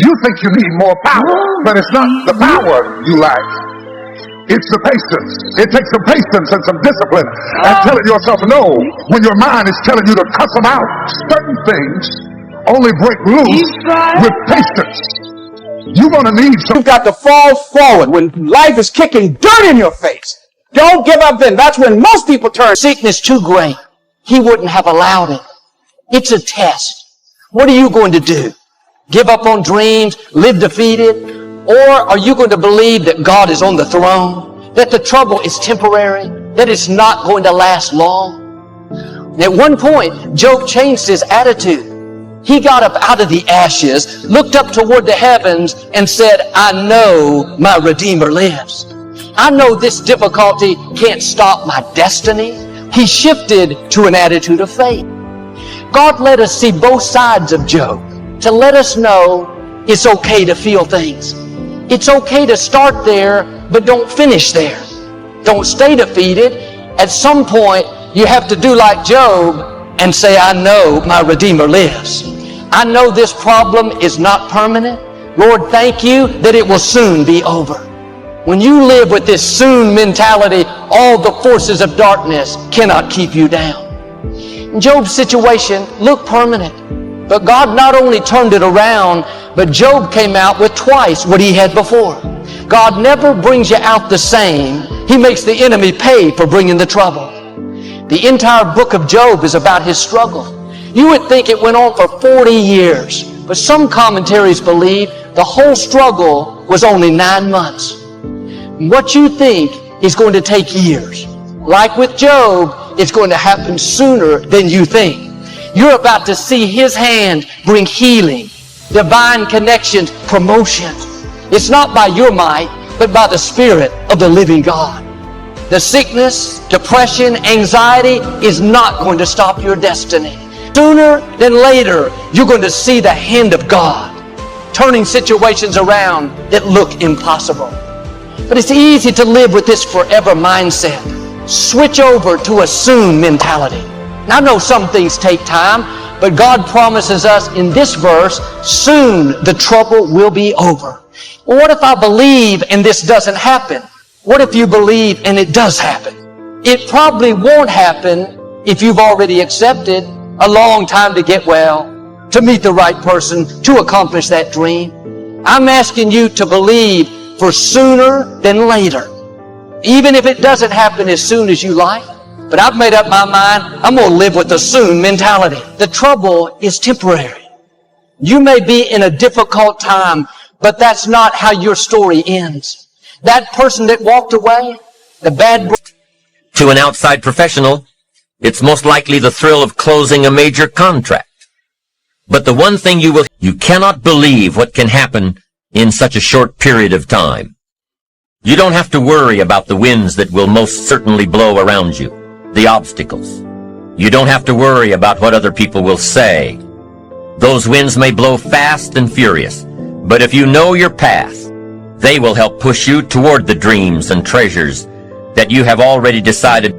You think you need more power, but it's not the power you lack. It's the patience. It takes some patience and some discipline and telling yourself no when your mind is telling you to cuss them out. Certain things only break loose with patience. You're going to need some. You've got to fall forward when life is kicking dirt in your face. Don't give up then. That's when most people turn. Sickness too great. He wouldn't have allowed it. It's a test. What are you going to do? Give up on dreams? Live defeated? Or are you going to believe that God is on the throne? That the trouble is temporary? That it's not going to last long? At one point, Job changed his attitude. He got up out of the ashes, looked up toward the heavens, and said, I know my Redeemer lives. I know this difficulty can't stop my destiny. He shifted to an attitude of faith. God let us see both sides of Job to let us know it's okay to feel things. It's okay to start there, but don't finish there. Don't stay defeated. At some point, you have to do like Job and say, I know my Redeemer lives. I know this problem is not permanent. Lord, thank you that it will soon be over. When you live with this soon mentality, all the forces of darkness cannot keep you down. Job's situation looked permanent, but God not only turned it around, but Job came out with twice what he had before. God never brings you out the same. He makes the enemy pay for bringing the trouble. The entire book of Job is about his struggle. You would think it went on for 40 years, but some commentaries believe the whole struggle was only 9 months. What you think is going to take years. Like with Job, it's going to happen sooner than you think. You're about to see His hand bring healing, divine connections, promotion. It's not by your might, but by the Spirit of the living God. The sickness, depression, anxiety is not going to stop your destiny. Sooner than later, you're going to see the hand of God turning situations around that look impossible. But it's easy to live with this forever mindset. Switch over to a soon mentality. Now, I know some things take time, but God promises us in this verse, soon the trouble will be over. Well, what if I believe and this doesn't happen? What if you believe and it does happen? It probably won't happen if you've already accepted a long time to get well, to meet the right person, to accomplish that dream. I'm asking you to believe for sooner than later. Even if it doesn't happen as soon as you like, but I've made up my mind, I'm going to live with the soon mentality. The trouble is temporary. You may be in a difficult time, but that's not how your story ends. That person that walked away, the bad... To an outside professional, it's most likely the thrill of closing a major contract. But the one thing you cannot believe what can happen in such a short period of time. You don't have to worry about the winds that will most certainly blow around you, the obstacles. You don't have to worry about what other people will say. Those winds may blow fast and furious, but if you know your path, they will help push you toward the dreams and treasures that you have already decided.